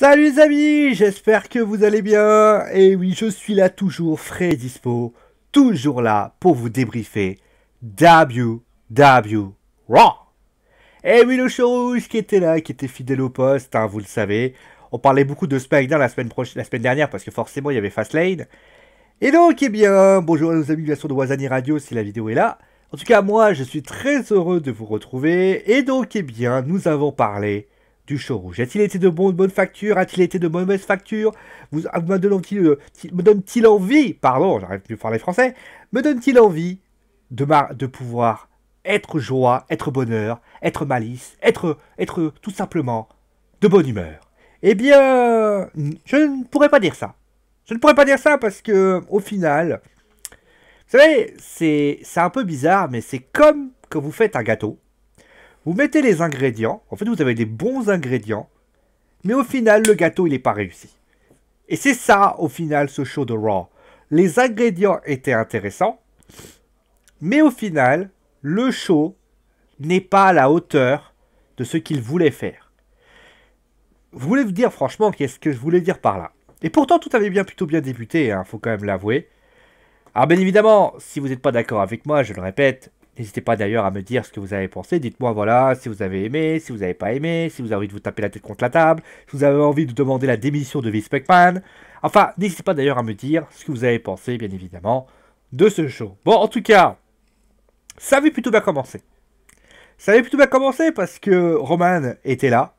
Salut les amis, j'espère que vous allez bien. Et oui, je suis là toujours frais et dispo, toujours là pour vous débriefer WW Raw. Et oui, le show rouge qui était là, qui était fidèle au poste, hein, vous le savez. On parlait beaucoup de SmackDown la semaine dernière parce que forcément il y avait Fastlane. Et donc, eh bien, bonjour à nos amis bien sûr de Wazani Radio si la vidéo est là. En tout cas, moi, je suis très heureux de vous retrouver. Et donc, eh bien, nous avons parlé du show rouge. A-t-il été de bonne facture? A-t-il été de mauvaise facture? Me donne-t-il envie, pardon, j'arrive plus à parler français, me donne-t-il envie de pouvoir être joie, être bonheur, être malice, être tout simplement de bonne humeur? Eh bien, je ne pourrais pas dire ça. Je ne pourrais pas dire ça parce que, au final, vous savez, c'est un peu bizarre, mais c'est comme quand vous faites un gâteau. Vous mettez les ingrédients, en fait vous avez des bons ingrédients, mais au final le gâteau il n'est pas réussi. Et c'est ça au final ce show de Raw. Les ingrédients étaient intéressants, mais au final le show n'est pas à la hauteur de ce qu'il voulait faire. Vous voulez vous dire franchement qu'est-ce que je voulais dire par là? Et pourtant tout avait plutôt bien débuté, hein, faut quand même l'avouer. Alors bien évidemment, si vous n'êtes pas d'accord avec moi, je le répète, n'hésitez pas d'ailleurs à me dire ce que vous avez pensé. Dites-moi voilà, si vous avez aimé, si vous n'avez pas aimé, si vous avez envie de vous taper la tête contre la table, si vous avez envie de demander la démission de Vince McMahon. Enfin, n'hésitez pas d'ailleurs à me dire ce que vous avez pensé, bien évidemment, de ce show. Bon, en tout cas, ça avait plutôt bien commencé. Ça avait plutôt bien commencé parce que Roman était là,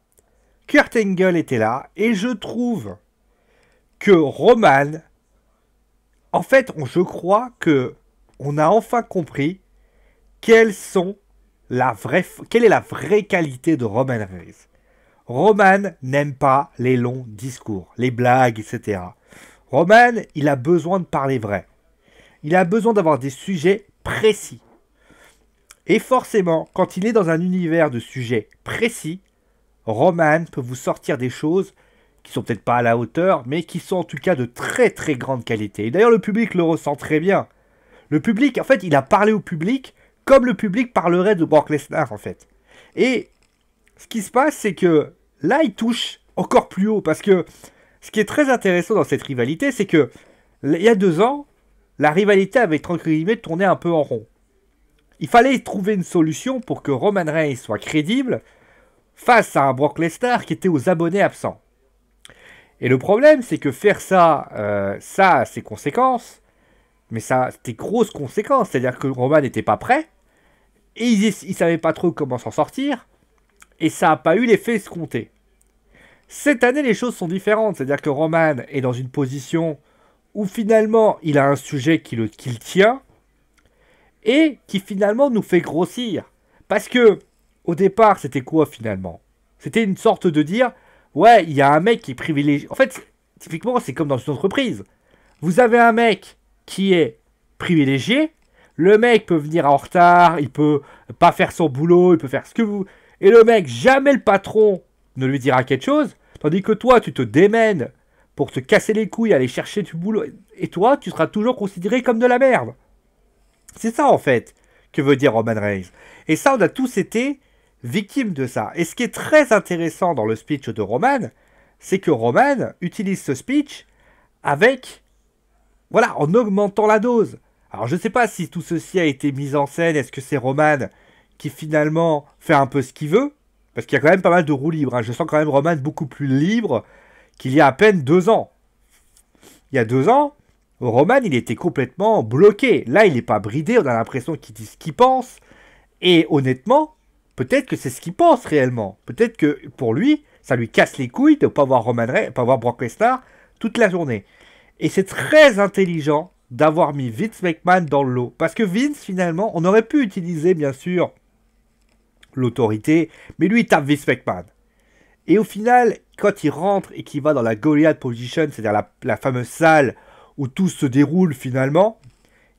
Kurt Angle était là, et je trouve que Roman, en fait, je crois que on a enfin compris quelle est la vraie qualité de Roman Reigns. Roman n'aime pas les longs discours, les blagues, etc. Roman, il a besoin de parler vrai. Il a besoin d'avoir des sujets précis. Et forcément, quand il est dans un univers de sujets précis, Roman peut vous sortir des choses qui sont peut-être pas à la hauteur, mais qui sont en tout cas de très très grande qualité. Et d'ailleurs, le public le ressent très bien. Le public, en fait, il a parlé au public comme le public parlerait de Brock Lesnar, en fait. Et ce qui se passe, c'est que là, il touche encore plus haut. Parce que ce qui est très intéressant dans cette rivalité, c'est que il y a 2 ans, la rivalité avait, entre guillemets, tourné un peu en rond. Il fallait trouver une solution pour que Roman Reigns soit crédible face à un Brock Lesnar qui était aux abonnés absents. Et le problème, c'est que faire ça, ça a ses conséquences. Mais ça, c'était grosses conséquences. C'est-à-dire que Roman n'était pas prêt. Et il ne savait pas trop comment s'en sortir. Et ça n'a pas eu l'effet escompté. Cette année, les choses sont différentes. C'est-à-dire que Roman est dans une position où finalement, il a un sujet qu'il tient. Et qui finalement nous fait grossir. Parce que, au départ, c'était quoi finalement? C'était une sorte de dire, ouais, il y a un mec qui privilégie. En fait, typiquement, c'est comme dans une entreprise. Vous avez un mec qui est privilégié, le mec peut venir en retard, il peut pas faire son boulot, il peut faire ce que vous... Et le mec, jamais le patron ne lui dira quelque chose, tandis que toi, tu te démènes pour te casser les couilles, aller chercher du boulot, et toi, tu seras toujours considéré comme de la merde. C'est ça, en fait, que veut dire Roman Reigns. Et ça, on a tous été victimes de ça. Et ce qui est très intéressant dans le speech de Roman, c'est que Roman utilise ce speech avec... Voilà, en augmentant la dose. Alors je ne sais pas si tout ceci a été mis en scène, est-ce que c'est Roman qui finalement fait un peu ce qu'il veut? Parce qu'il y a quand même pas mal de roues libres, hein. Je sens quand même Roman beaucoup plus libre qu'il y a à peine 2 ans. Il y a 2 ans, Roman il était complètement bloqué. Là il n'est pas bridé, on a l'impression qu'il dit ce qu'il pense. Et honnêtement, peut-être que c'est ce qu'il pense réellement. Peut-être que pour lui, ça lui casse les couilles de ne pas voir pas voir Brock Lesnar toute la journée. Et c'est très intelligent d'avoir mis Vince McMahon dans le lot. Parce que Vince, finalement, on aurait pu utiliser, bien sûr, l'autorité, mais lui, il tape Vince McMahon. Et au final, quand il rentre et qu'il va dans la Goliath Position, c'est-à-dire la fameuse salle où tout se déroule finalement,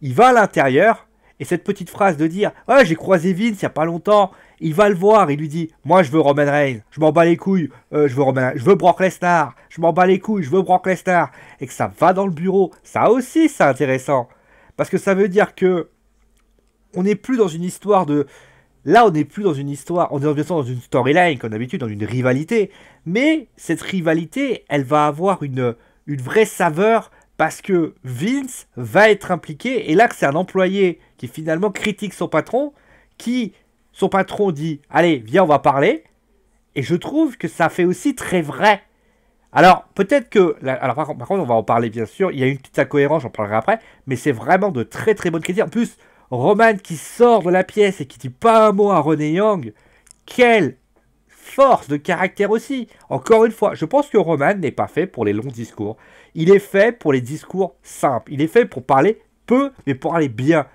il va à l'intérieur, et cette petite phrase de dire « Ouais, j'ai croisé Vince il n'y a pas longtemps », il va le voir, il lui dit « Moi, je veux Roman Reigns, je m'en bats les couilles, je veux Brock Lesnar, je m'en bats les couilles, je veux Brock Lesnar », et que ça va dans le bureau, ça aussi, c'est intéressant. Parce que ça veut dire que on n'est plus dans une histoire de Là, on n'est plus dans une histoire, on est bien sûr dans une storyline, comme d'habitude, dans une rivalité. Mais cette rivalité, elle va avoir une vraie saveur parce que Vince va être impliqué. Et là, c'est un employé qui finalement critique son patron, son patron dit, allez, viens, on va parler. Et je trouve que ça fait aussi très vrai. Alors, peut-être que... Alors, par contre, on va en parler, bien sûr. Il y a une petite incohérence, j'en parlerai après. Mais c'est vraiment de très, très bonnes critiques. En plus, Roman qui sort de la pièce et qui dit pas un mot à Renee Young. Quelle force de caractère aussi. Encore une fois, je pense que Roman n'est pas fait pour les longs discours. Il est fait pour les discours simples. Il est fait pour parler peu, mais pour parler bien.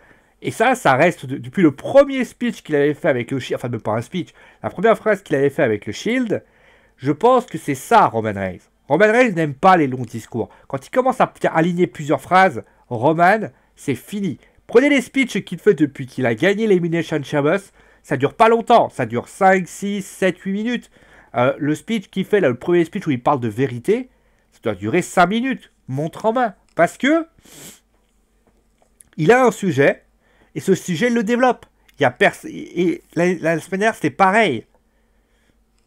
Et ça reste depuis le premier speech qu'il avait fait avec le Shield. Enfin, même pas un speech. La première phrase qu'il avait fait avec le Shield. Je pense que c'est ça, Roman Reigns. Roman Reigns n'aime pas les longs discours. Quand il commence à aligner plusieurs phrases, Roman, c'est fini. Prenez les speeches qu'il fait depuis qu'il a gagné l'Elimination Chamber. Ça dure pas longtemps. Ça dure 5, 6, 7, 8 minutes. Le speech qu'il fait, là, le premier speech où il parle de vérité, ça doit durer 5 minutes. Montre en main. Parce que il a un sujet, et ce sujet, il le développe. Et la semaine dernière, c'était pareil.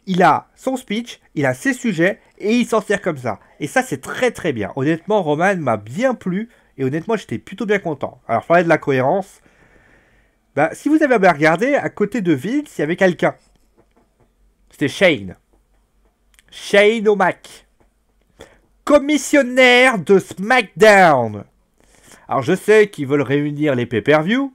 Il a son speech, il a ses sujets, et il s'en sert comme ça. Et ça, c'est très très bien. Honnêtement, Roman m'a bien plu, et honnêtement, j'étais plutôt bien content. Alors, je parlais de la cohérence. Bah, si vous avez bien regardé, à côté de Vince, il y avait quelqu'un. C'était Shane. Shane O'Mac. Commissionnaire de SmackDown. Alors, je sais qu'ils veulent réunir les pay-per-view,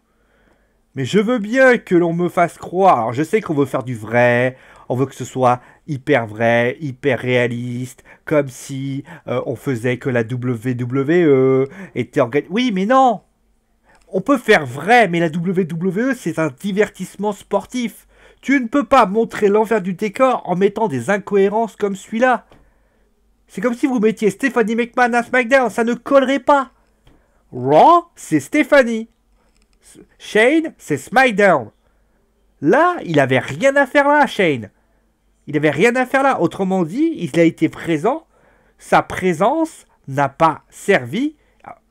mais je veux bien que l'on me fasse croire. Alors, je sais qu'on veut faire du vrai. On veut que ce soit hyper vrai, hyper réaliste, comme si on faisait que la WWE était organisée. Oui, mais non. On peut faire vrai, mais la WWE, c'est un divertissement sportif. Tu ne peux pas montrer l'envers du décor en mettant des incohérences comme celui-là. C'est comme si vous mettiez Stephanie McMahon à SmackDown, ça ne collerait pas. Raw, c'est Stephanie. Shane, c'est SmackDown. Là, il avait rien à faire là, Shane. Il avait rien à faire là. Autrement dit, il a été présent. Sa présence n'a pas servi.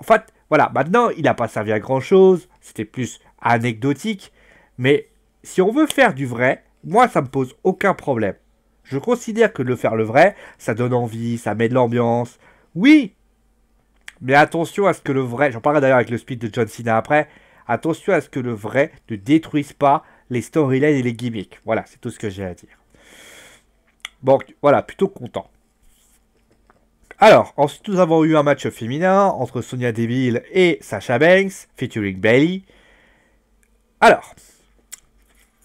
En fait, voilà, maintenant, il n'a pas servi à grand-chose. C'était plus anecdotique. Mais si on veut faire du vrai, moi, ça me pose aucun problème. Je considère que de faire le vrai, ça donne envie, ça met de l'ambiance. Oui, mais attention à ce que le vrai... J'en parlerai d'ailleurs avec le speed de John Cena après. Attention à ce que le vrai ne détruise pas les storylines et les gimmicks. Voilà, c'est tout ce que j'ai à dire. Bon, voilà, plutôt content. Alors, ensuite, nous avons eu un match féminin entre Sonya Deville et Sasha Banks, featuring Bayley. Alors,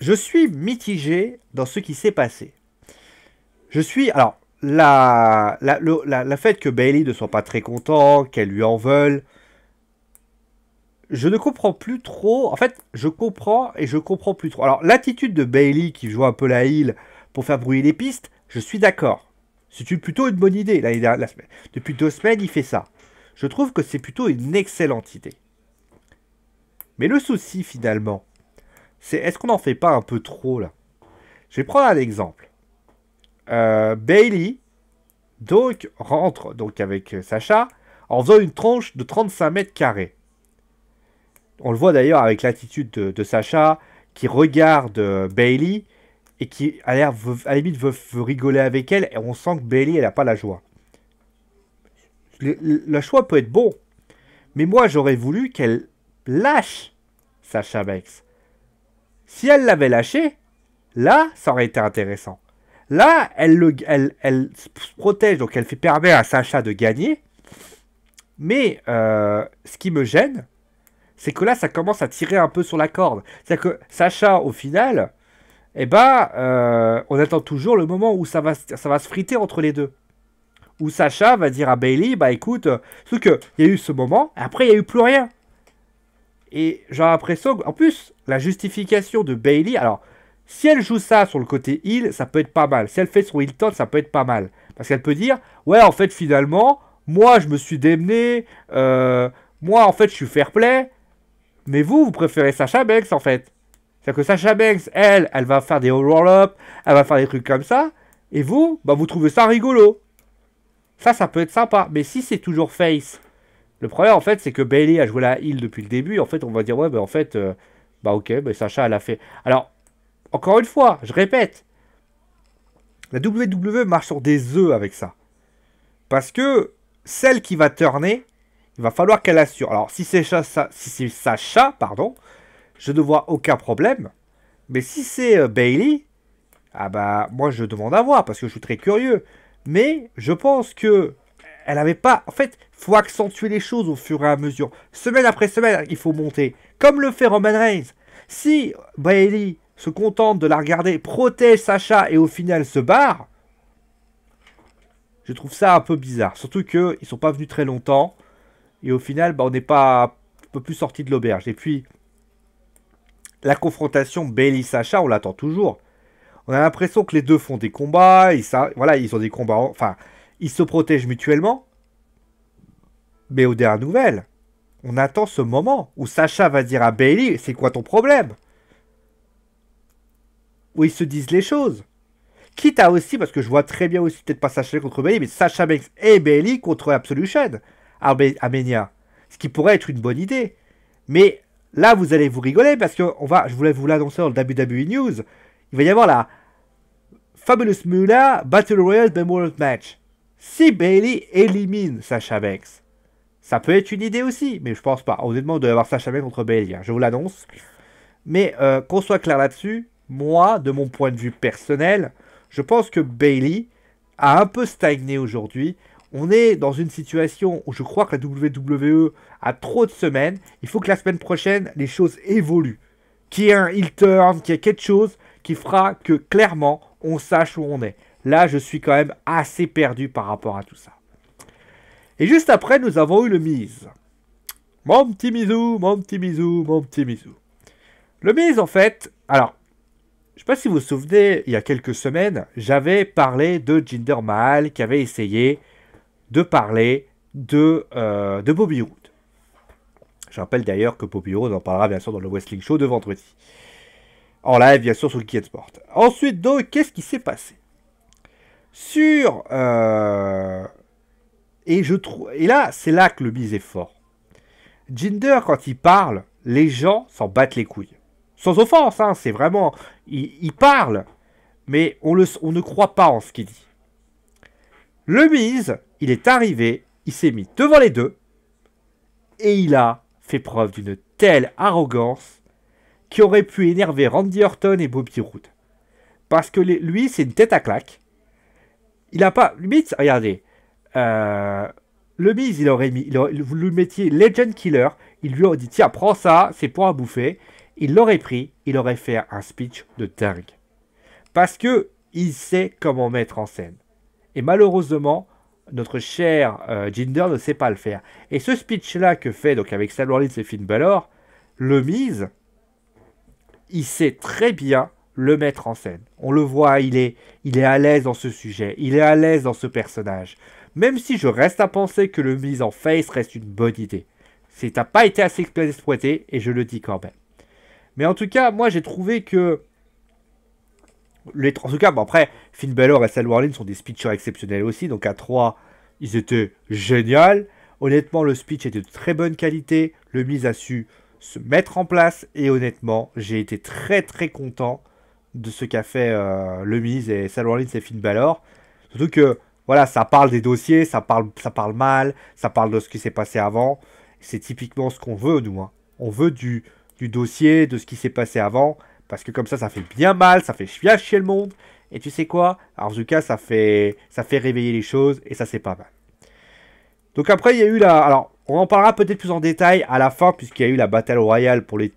je suis mitigé dans ce qui s'est passé. Je suis... Alors, le fait que Bayley ne soit pas très content, qu'elle lui en veuille, je ne comprends plus trop. En fait, je comprends et je comprends plus trop. Alors, l'attitude de Bayley qui joue un peu la heel pour faire brouiller les pistes, je suis d'accord. C'est plutôt une bonne idée. Depuis 2 semaines, il fait ça. Je trouve que c'est plutôt une excellente idée. Mais le souci, finalement, c'est est-ce qu'on n'en fait pas un peu trop, là? Je vais prendre un exemple. Bayley, donc, rentre donc, avec Sasha en faisant une tranche de 35 mètres carrés. On le voit d'ailleurs avec l'attitude de Sasha qui regarde Bayley et qui à la limite veut rigoler avec elle, et on sent que Bayley, elle n'a pas la joie. Le choix peut être bon, mais moi j'aurais voulu qu'elle lâche Sasha Banks. Si elle l'avait lâché, là, ça aurait été intéressant. Là, elle se protège, donc elle fait permettre à Sasha de gagner, mais ce qui me gêne, c'est que là, ça commence à tirer un peu sur la corde. C'est-à-dire que Sasha, au final... Eh ben, on attend toujours le moment où ça va se friter entre les deux. Où Sasha va dire à Bayley, bah écoute, sauf qu'il y a eu ce moment, et après il n'y a eu plus rien. Et j'ai l'impression qu'en plus, la justification de Bayley, alors, si elle joue ça sur le côté heel, ça peut être pas mal. Si elle fait son heel turn, ça peut être pas mal. Parce qu'elle peut dire, ouais, en fait, finalement, moi, je me suis démené, moi, en fait, je suis fair play, mais vous préférez Sasha Banks, en fait. C'est-à-dire que Sasha Banks, elle va faire des roll-up, elle va faire des trucs comme ça, et vous, bah vous trouvez ça rigolo. Ça peut être sympa. Mais si c'est toujours face, le problème en fait, c'est que Bayley a joué la heel depuis le début, et en fait, on va dire, ouais, bah en fait, bah ok, bah Sasha, elle a fait. Alors, encore une fois, je répète, la WWE marche sur des œufs avec ça. Parce que celle qui va turner, il va falloir qu'elle assure. Alors, si c'est Sacha, pardon, je ne vois aucun problème. Mais si c'est Bayley, ah bah, moi je demande à voir parce que je suis très curieux. Mais je pense que elle n'avait pas... En fait, il faut accentuer les choses au fur et à mesure. Semaine après semaine, il faut monter. Comme le fait Roman Reigns. Si Bayley se contente de la regarder, protège Sacha et au final se barre, je trouve ça un peu bizarre. Surtout qu'ils ne sont pas venus très longtemps. Et au final, bah, on n'est pas un peu plus sorti de l'auberge. Et puis, la confrontation Bayley-Sacha, on l'attend toujours. On a l'impression que les deux font des combats. Voilà, ils ont des combats. Enfin, ils se protègent mutuellement. Mais aux dernières nouvelles, on attend ce moment où Sacha va dire à Bayley, c'est quoi ton problème? Où ils se disent les choses. Quitte à aussi, parce que je vois très bien aussi, peut-être pas Sacha contre Bayley, mais Sacha Banks et Bayley contre Absolution à Mania. Ce qui pourrait être une bonne idée. Mais là, vous allez vous rigoler parce que je voulais vous l'annoncer dans le WWE News. Il va y avoir la Fabulous Moolah Battle Royale Memorial Match. Si Bayley élimine Sacha Banks, ça peut être une idée aussi, mais je pense pas. Honnêtement, il doit y avoir Sacha Banks contre Bayley, hein, je vous l'annonce. Mais qu'on soit clair là-dessus, moi, de mon point de vue personnel, je pense que Bayley a un peu stagné aujourd'hui. On est dans une situation où je crois que la WWE a trop de semaines. Il faut que la semaine prochaine, les choses évoluent. Qu'il y ait un heel turn, qu'il y ait quelque chose qui fera que clairement, on sache où on est. Là, je suis quand même assez perdu par rapport à tout ça. Et juste après, nous avons eu le Miz. Mon petit Mizou, mon petit Mizou, mon petit Mizou. Le Miz, en fait, alors, je ne sais pas si vous vous souvenez, il y a quelques semaines, j'avais parlé de Jinder Mahal qui avait essayé de parler de Bobby Roode. Je rappelle d'ailleurs que Bobby Roode en parlera bien sûr dans le Wrestling Show de vendredi. En live, bien sûr, sur le Kids Sport. Ensuite, donc, qu'est-ce qui s'est passé? Et là, c'est là que le Miz est fort. Jinder, quand il parle, les gens s'en battent les couilles. Sans offense, hein, c'est vraiment... Il parle, mais on ne croit pas en ce qu'il dit. Le Miz, il est arrivé, il s'est mis devant les deux, et il a fait preuve d'une telle arrogance qui aurait pu énerver Randy Orton et Bobby Roode. Parce que lui, c'est une tête à claque. Il a pas... Le Miz, regardez. Le Miz, vous lui mettiez Legend Killer. Il lui aurait dit, tiens, prends ça, c'est pour à bouffer. Il l'aurait pris, il aurait fait un speech de dingue. Parce que il sait comment mettre en scène. Et malheureusement, notre cher Jinder ne sait pas le faire. Et ce speech-là que fait donc avec Seth Rollins et Finn Balor, le Miz, il sait très bien le mettre en scène. On le voit, il est à l'aise dans ce sujet, il est à l'aise dans ce personnage. Même si je reste à penser que le Miz en face reste une bonne idée. Ça n'a pas été assez exploité, et je le dis quand même. Mais en tout cas, moi j'ai trouvé que... En tout cas, bon, après, Finn Balor et Seth Rollins sont des speechers exceptionnels aussi, donc à 3, ils étaient géniaux. Honnêtement, le speech était de très bonne qualité, le Miz a su se mettre en place, et honnêtement, j'ai été très très content de ce qu'a fait le Miz et Seth Rollins et Finn Balor. Surtout que, voilà, ça parle des dossiers, ça parle mal, ça parle de ce qui s'est passé avant. C'est typiquement ce qu'on veut, nous. Hein. On veut du dossier, de ce qui s'est passé avant, parce que comme ça fait bien mal, ça fait bien chier le monde. Et tu sais quoi? Alors, en tout cas, ça fait réveiller les choses, et ça, c'est pas mal. Donc après, il y a eu alors, on en parlera peut-être plus en détail à la fin, puisqu'il y a eu la Battle Royale pour les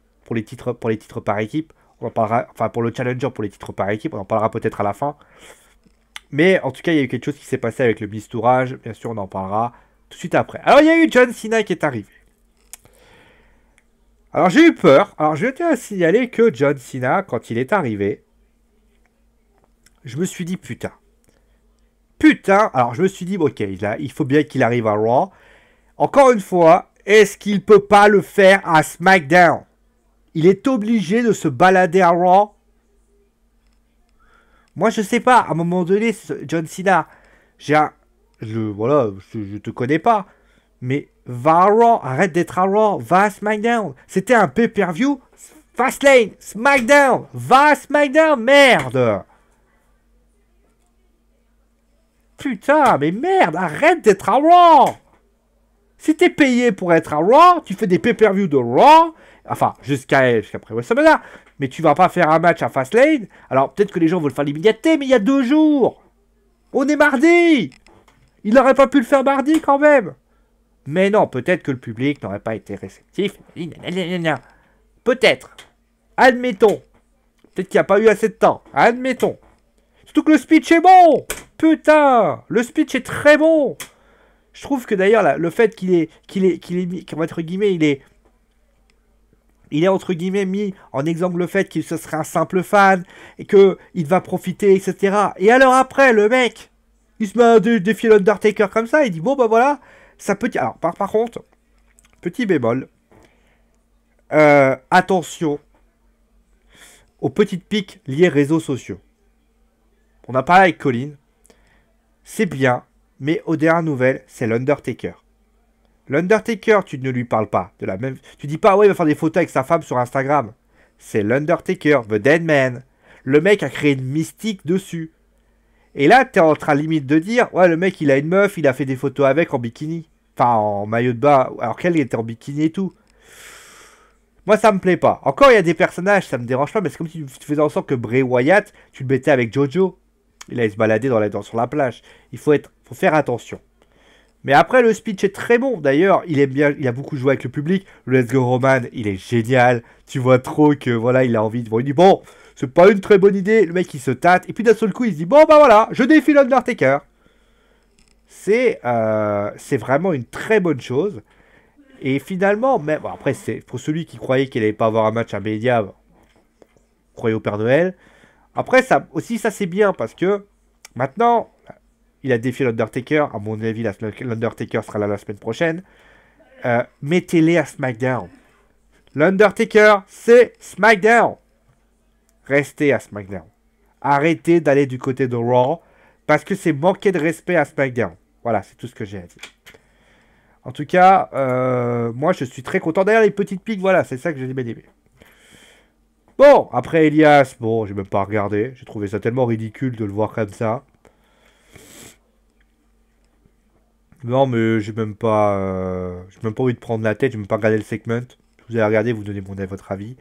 titres par équipe. On en parlera, enfin, pour le Challenger pour les titres par équipe, on en parlera peut-être à la fin. Mais en tout cas, il y a eu quelque chose qui s'est passé avec le Mistourage. Bien sûr, on en parlera tout de suite après. Alors, il y a eu John Cena qui est arrivé. Alors, j'ai eu peur. Alors, je tiens à signaler que John Cena, quand il est arrivé, je me suis dit, putain. Alors, je me suis dit, ok, il faut bien qu'il arrive à Raw. Encore une fois, est-ce qu'il peut pas le faire à SmackDown? Il est obligé de se balader à Raw. Moi, je sais pas. À un moment donné, John Cena, je te connais pas. Mais va à Raw. Arrête d'être à Raw. Va à SmackDown. C'était un pay-per-view. Fastlane, SmackDown, va à SmackDown, merde. Putain, mais merde, arrête d'être à Raw. Si t'es payé pour être à Raw, tu fais des pay-per-view de Raw, enfin, jusqu'après WrestleMania, mais tu vas pas faire un match à Fastlane. Alors, peut-être que les gens veulent faire l'immédiateté, mais il y a 2 jours. On est mardi. Il n'aurait pas pu le faire mardi, quand même. Mais non, peut-être que le public n'aurait pas été réceptif. Peut-être. Admettons. Peut-être qu'il n'y a pas eu assez de temps. Admettons. Surtout que le speech est bon. Putain, le speech est très bon. Je trouve que d'ailleurs, le fait qu'il est entre guillemets, il est entre guillemets mis en exemple le fait qu'il se serait un simple fan et que il va profiter, etc. Et alors après, le mec, il se met à défier l'Undertaker comme ça, il dit bon bah voilà, ça peut. Alors par contre, petit bémol, attention aux petites piques liées réseaux sociaux. On a parlé avec Colin, c'est bien. Mais aux dernières nouvelles, c'est l'Undertaker. L'Undertaker, tu ne lui parles pas de la même... Tu dis pas, ouais, il va faire des photos avec sa femme sur Instagram. C'est l'Undertaker, The Dead Man. Le mec a créé une mystique dessus. Et là, t'es en train limite de dire, ouais, le mec, il a une meuf, il a fait des photos avec en bikini. Enfin, en maillot de bain, alors qu'elle était en bikini et tout. Moi, ça me plaît pas. Encore, il y a des personnages, ça me dérange pas, mais c'est comme si tu faisais en sorte que Bray Wyatt, tu le mettais avec Jojo. Il allait se balader sur la plage. Il faut faire attention. Mais après, le speech est très bon. D'ailleurs, il aime bien, il a beaucoup joué avec le public. Le Let's Go Roman, il est génial. Tu vois trop que voilà, il a envie de. Bon, il dit bon, c'est pas une très bonne idée. Le mec, il se tâte. Et puis d'un seul coup, il se dit bon, bah voilà, je défie l'Undertaker. C'est vraiment une très bonne chose. Et finalement, même bon, après, c'est pour celui qui croyait qu'il allait pas avoir un match à Média, croyez au Père Noël. Après, ça aussi, ça c'est bien parce que maintenant, il a défié l'Undertaker. À mon avis, l'Undertaker sera là la semaine prochaine. Mettez-les à SmackDown. L'Undertaker, c'est SmackDown. Restez à SmackDown. Arrêtez d'aller du côté de Raw parce que c'est manquer de respect à SmackDown. Voilà, c'est tout ce que j'ai à dire. En tout cas, moi, je suis très content. D'ailleurs, les petites piques, voilà, c'est ça que j'ai bien aimé. Bon, après Elias, bon, j'ai même pas regardé. J'ai trouvé ça tellement ridicule de le voir comme ça. Non, mais j'ai même pas envie de prendre la tête. J'ai même pas regardé le segment. Vous allez regarder, vous donnez votre avis.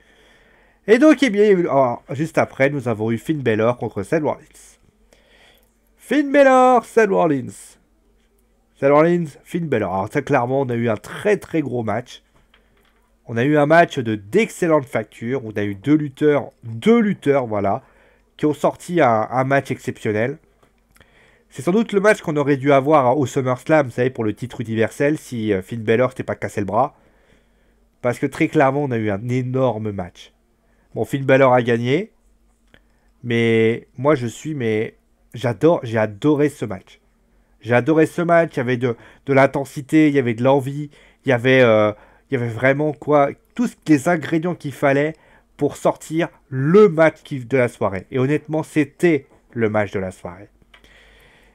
Et donc, eh bien, alors, juste après, nous avons eu Finn Balor contre Seth Rollins. Finn Balor, Seth Rollins. Seth Rollins, Finn Balor. Alors, ça, clairement, on a eu un très très gros match. On a eu un match d'excellente facture. On a eu deux lutteurs, voilà, qui ont sorti un match exceptionnel. C'est sans doute le match qu'on aurait dû avoir au SummerSlam, vous savez, pour le titre universel, si Finn Balor s'était pas cassé le bras. Parce que très clairement, on a eu un énorme match. Bon, Finn Balor a gagné. Mais moi, j'ai adoré ce match. J'ai adoré ce match. Il y avait de l'intensité, il y avait de l'envie, il y avait vraiment tous les ingrédients qu'il fallait pour sortir le match de la soirée. Et honnêtement, c'était le match de la soirée.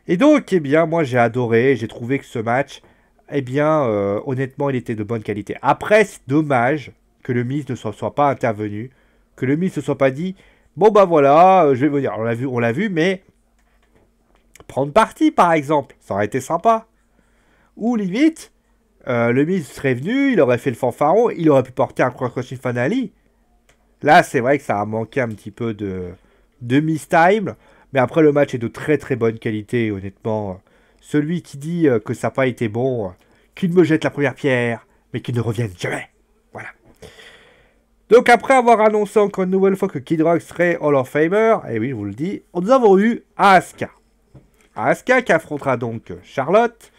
Et donc, eh bien, moi, j'ai adoré. J'ai trouvé que ce match, eh bien, honnêtement, il était de bonne qualité. Après, c'est dommage que le Miz ne soit pas intervenu, que le Miz ne soit pas dit, bon, bah voilà, je vais venir. On l'a vu, mais prendre parti, par exemple, ça aurait été sympa. Ou limite, le Miz serait venu, il aurait fait le fanfaron, il aurait pu porter un Cross-Country Finale. Là, c'est vrai que ça a manqué un petit peu de Miz Time. Mais après, le match est de très très bonne qualité, honnêtement. Celui qui dit que ça n'a pas été bon, qu'il me jette la première pierre, mais qu'il ne revienne jamais. Voilà. Donc après avoir annoncé encore une nouvelle fois que Kid Rock serait Hall of Famer, et oui, je vous le dis, nous avons eu Asuka. Asuka qui affrontera donc Charlotte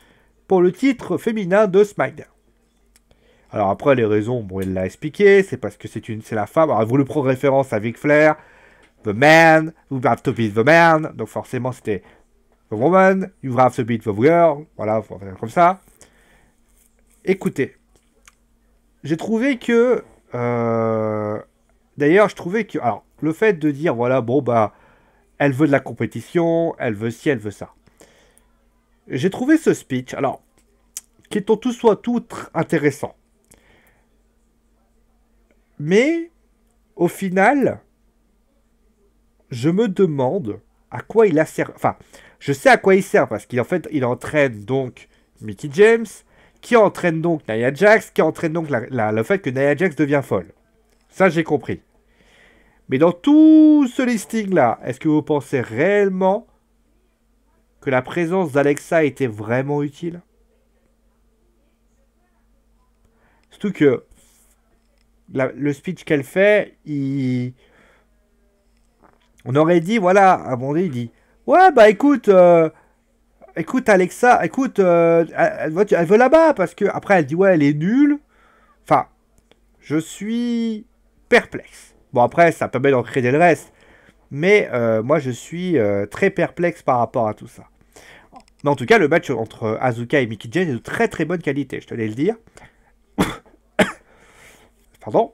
pour le titre féminin de SmackDown. Alors après, les raisons, bon, elle l'a expliqué, c'est parce que c'est la femme. Alors, elle voulait prendre référence à Ric Flair. The man, you have to beat the man. Donc forcément, c'était the woman, you have to beat the girl. Voilà, comme ça. Écoutez, j'ai trouvé que... D'ailleurs, je trouvais que... Alors, le fait de dire, voilà, bon, bah, elle veut de la compétition, elle veut ci, elle veut ça. J'ai trouvé ce speech, alors, qui est en tout intéressant. Mais... au final, je me demande à quoi il a servi. Enfin, je sais à quoi il sert parce qu'en fait, il entraîne donc Mickie James, qui entraîne donc Nia Jax, qui entraîne donc le fait que Nia Jax devient folle. Ça, j'ai compris. Mais dans tout ce listing-là, est-ce que vous pensez réellement que la présence d'Alexa était vraiment utile? Surtout que le speech qu'elle fait, on aurait dit, voilà, à un moment donné, il dit, ouais, bah écoute Alexa, écoute, elle veut là-bas, parce que après elle dit, ouais, elle est nulle. Enfin, je suis perplexe. Bon, après, ça permet d'en créer le reste. Mais moi, je suis très perplexe par rapport à tout ça. Mais en tout cas, le match entre Asuka et Mickie James est de très très bonne qualité, je tenais à le dire. Pardon.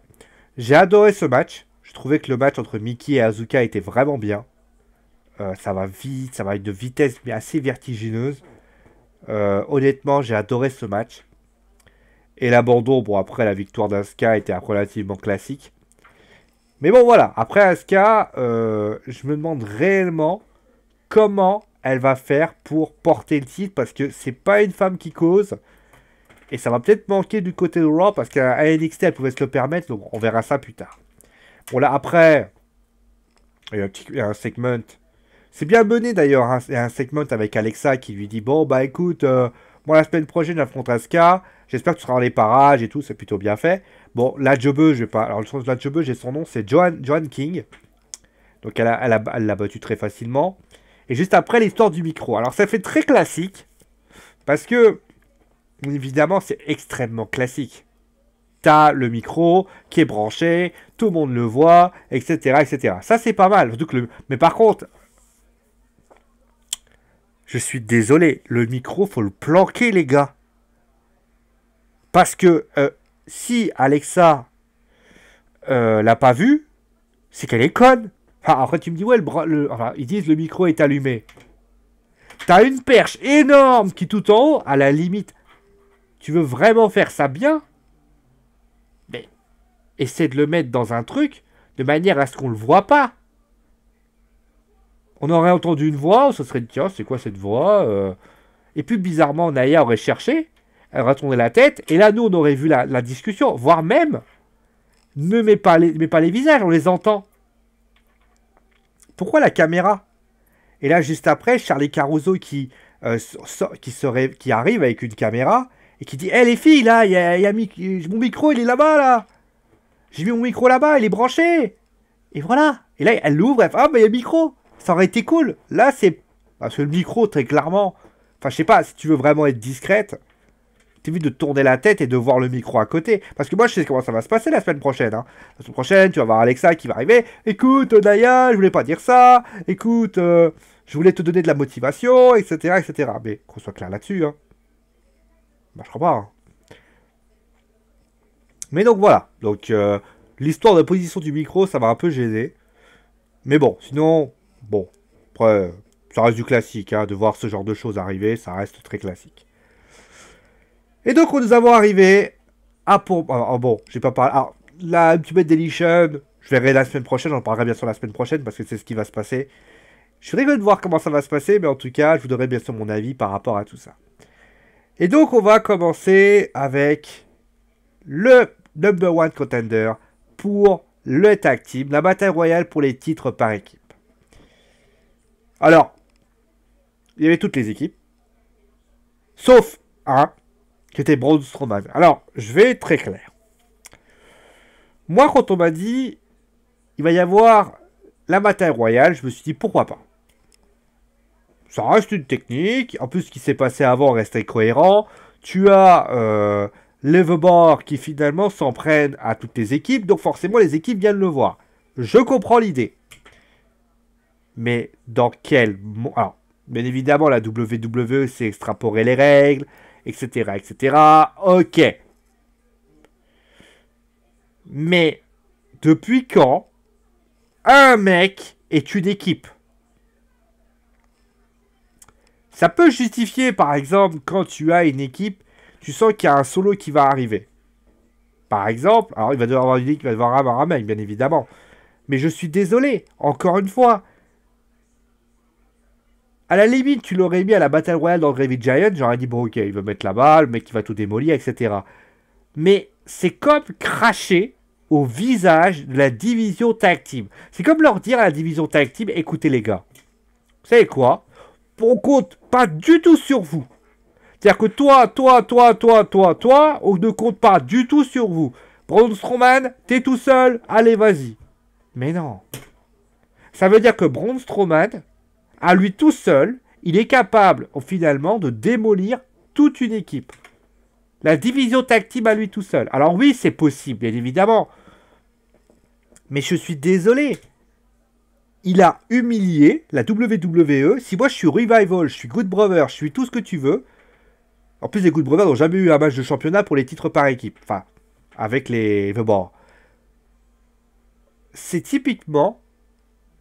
J'ai adoré ce match. Je trouvais que le match entre Mickie et Asuka était vraiment bien. Ça va vite, ça va être de vitesse mais assez vertigineuse. Honnêtement, j'ai adoré ce match. Et l'abandon, bon après la victoire d'Asuka était relativement classique. Mais bon voilà, après Asuka, je me demande réellement comment elle va faire pour porter le titre parce que c'est pas une femme qui cause. Et ça va peut-être manquer du côté de Raw parce qu'à NXT elle pouvait se le permettre, donc on verra ça plus tard. Bon là après, il y a un segment. C'est bien mené d'ailleurs, hein, un segment avec Alexa qui lui dit bon bah écoute, moi la semaine prochaine j'affronte Asuka, j'espère que tu seras dans les parages et tout, c'est plutôt bien fait. Bon, la jobbeuse, je vais pas. Alors le sens de la jobbeuse, j'ai son nom, c'est Joan King. Donc elle l'a battu très facilement. Et juste après l'histoire du micro. Alors ça fait très classique. Parce que, évidemment, c'est extrêmement classique. T'as le micro qui est branché, tout le monde le voit, etc. etc. Ça c'est pas mal. Mais par contre, je suis désolé, le micro, faut le planquer, les gars. Parce que si Alexa l'a pas vu, c'est qu'elle est conne. Enfin, après, tu me dis, ouais, enfin, ils disent le micro est allumé. T'as une perche énorme qui est tout en haut, à la limite. Tu veux vraiment faire ça bien? Mais essaie de le mettre dans un truc de manière à ce qu'on le voit pas. On aurait entendu une voix, on se serait dit, tiens, c'est quoi cette voix? Et puis, bizarrement, Naya aurait cherché, elle aurait tourné la tête, et là, nous, on aurait vu la discussion, voire même, ne mets pas les visages, on les entend. Pourquoi la caméra? Et là, juste après, Charlie Caruso qui arrive avec une caméra et qui dit hey, les filles, là, mon micro, il est là-bas, là. J'ai mis mon micro là-bas, il est branché. Et voilà. Et là, elle l'ouvre, elle fait ah, bah, il y a le micro. Ça aurait été cool. Là, c'est. Parce que le micro, très clairement. Enfin, je sais pas, si tu veux vraiment être discrète, t'évites de tourner la tête et de voir le micro à côté. Parce que moi, je sais comment ça va se passer la semaine prochaine. Hein. La semaine prochaine, tu vas voir Alexa qui va arriver. Écoute, Naya, je voulais pas dire ça. Écoute, je voulais te donner de la motivation, etc., etc. Mais qu'on soit clair là-dessus, hein. Bah, je crois pas. Hein. Mais donc voilà. Donc, l'histoire de la position du micro, ça m'a un peu gêné. Mais bon, sinon, bon. Après, ça reste du classique, hein, de voir ce genre de choses arriver, ça reste très classique. Et donc, nous avons arrivé à pour. Bon, j'ai pas parlé. Alors, la Ultimate Deletion, je verrai la semaine prochaine, j'en parlerai bien sûr la semaine prochaine parce que c'est ce qui va se passer. Je suis rigolo de voir comment ça va se passer, mais en tout cas, je vous donnerai bien sûr mon avis par rapport à tout ça. Et donc, on va commencer avec le number one contender pour le tag team, la bataille royale pour les titres par équipe. Alors, il y avait toutes les équipes, sauf un, qui était Braun Strowman. Alors, je vais être très clair. Moi, quand on m'a dit, il va y avoir la bataille royale, je me suis dit, pourquoi pas? Ça reste une technique. En plus, ce qui s'est passé avant restait cohérent. Tu as Leverbar qui finalement s'en prennent à toutes les équipes. Donc forcément, les équipes viennent le voir. Je comprends l'idée. Mais dans quel... Alors, bien évidemment, la WWE, c'est extrapoler les règles, etc., etc. Ok. Mais, depuis quand un mec est une équipe? Ça peut justifier, par exemple, quand tu as une équipe, tu sens qu'il y a un solo qui va arriver. par exemple, alors il va devoir avoir une ligue, il va devoir avoir un mec, bien évidemment. Mais je suis désolé, encore une fois. À la limite, tu l'aurais mis à la Battle Royale dans Gravy Giant, j'aurais dit, bon, ok, il va mettre la balle, le mec qui va tout démolir, etc. Mais c'est comme cracher au visage de la division tag team. C'est comme leur dire à la division tag team, écoutez les gars, vous savez quoi? On compte pas du tout sur vous. C'est-à-dire que toi, on ne compte pas du tout sur vous. Braun Strowman, t'es tout seul, allez, vas-y. Mais non. Ça veut dire que Braun Strowman, à lui tout seul, il est capable, finalement, de démolir toute une équipe. La division tag team à lui tout seul. Alors oui, c'est possible, bien évidemment. Mais je suis désolé. Il a humilié la WWE. Si moi je suis Revival, je suis Good Brother, je suis tout ce que tu veux. En plus, les Good Brothers n'ont jamais eu un match de championnat pour les titres par équipe. Enfin, avec les... Bon. C'est typiquement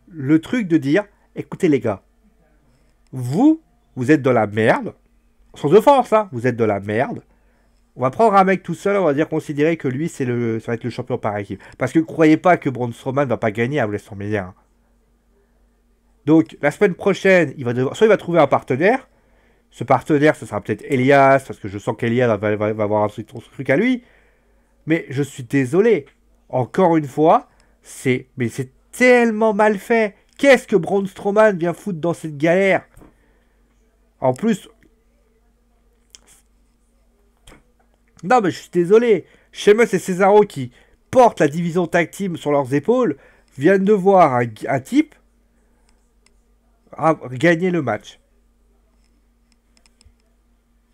le truc de dire, écoutez les gars, vous êtes dans la merde. Sans offense, hein, vous êtes de la merde. On va prendre un mec tout seul, on va dire considérer que lui, ça va être le champion par équipe. Parce que croyez pas que Braun Strowman va pas gagner à WrestleMania. Donc, la semaine prochaine, soit il va trouver un partenaire. Ce partenaire, ce sera peut-être Elias, parce que je sens qu'Elias va avoir un truc à lui. Mais je suis désolé. Encore une fois, c'est tellement mal fait. Qu'est-ce que Braun Strowman vient foutre dans cette galère? En plus... Non, mais je suis désolé. Sheamus et Cesaro qui portent la division tag team sur leurs épaules viennent de voir un type gagner le match.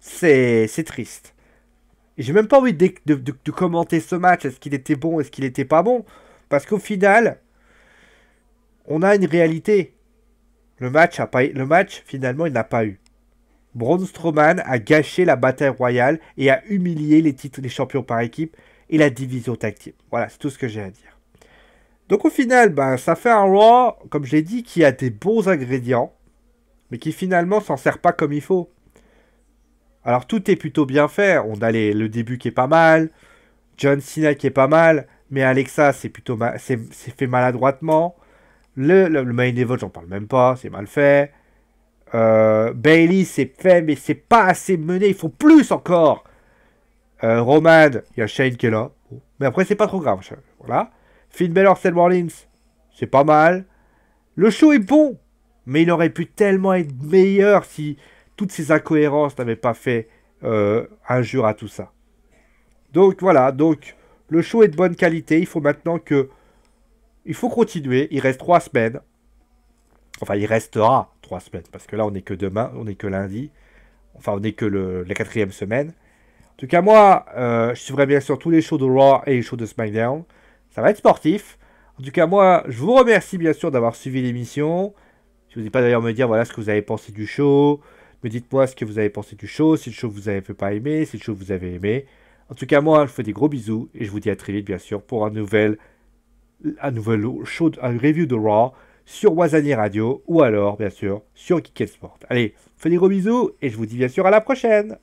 C'est triste. Et j'ai même pas envie de commenter ce match. Est-ce qu'il était bon, est-ce qu'il était pas bon? Parce qu'au final, on a une réalité. Le match, finalement, il n'a pas eu. Braun Strowman a gâché la bataille royale et a humilié les champions par équipe et la division tag team. Voilà, c'est tout ce que j'ai à dire. Donc au final, ça fait un Raw, comme je l'ai dit, qui a des bons ingrédients, mais qui finalement s'en sert pas comme il faut. Alors tout est plutôt bien fait. On a le début qui est pas mal, John Cena qui est pas mal, mais Alexa c'est plutôt c'est fait maladroitement. Le main event, j'en parle même pas, c'est mal fait. Bailey c'est fait, mais c'est pas assez mené, il faut plus encore. Roman, il y a Shane qui est là, mais après c'est pas trop grave. Voilà. Finn Balor, Seth Rollins, c'est pas mal. Le show est bon, mais il aurait pu tellement être meilleur si toutes ces incohérences n'avaient pas fait injure à tout ça. Donc voilà, le show est de bonne qualité. Il faut maintenant il faut continuer. Il reste 3 semaines. Enfin, il restera 3 semaines. Parce que là, on n'est que demain, on n'est que lundi. Enfin, on n'est que la 4e semaine. En tout cas, moi, je suivrai bien sûr tous les shows de Raw et les shows de SmackDown. Ça va être sportif. En tout cas, moi, je vous remercie bien sûr d'avoir suivi l'émission. Si vous n'êtes pas d'ailleurs me dire voilà ce que vous avez pensé du show. Me dites-moi ce que vous avez pensé du show, si le show vous avez pas aimé, si le show vous avez aimé. En tout cas, moi, je vous fais des gros bisous et je vous dis à très vite, bien sûr, pour un nouvel show, un review de Raw sur Wazani Radio ou alors, bien sûr, sur Geek Sport. Allez, je vous fais des gros bisous et je vous dis bien sûr à la prochaine.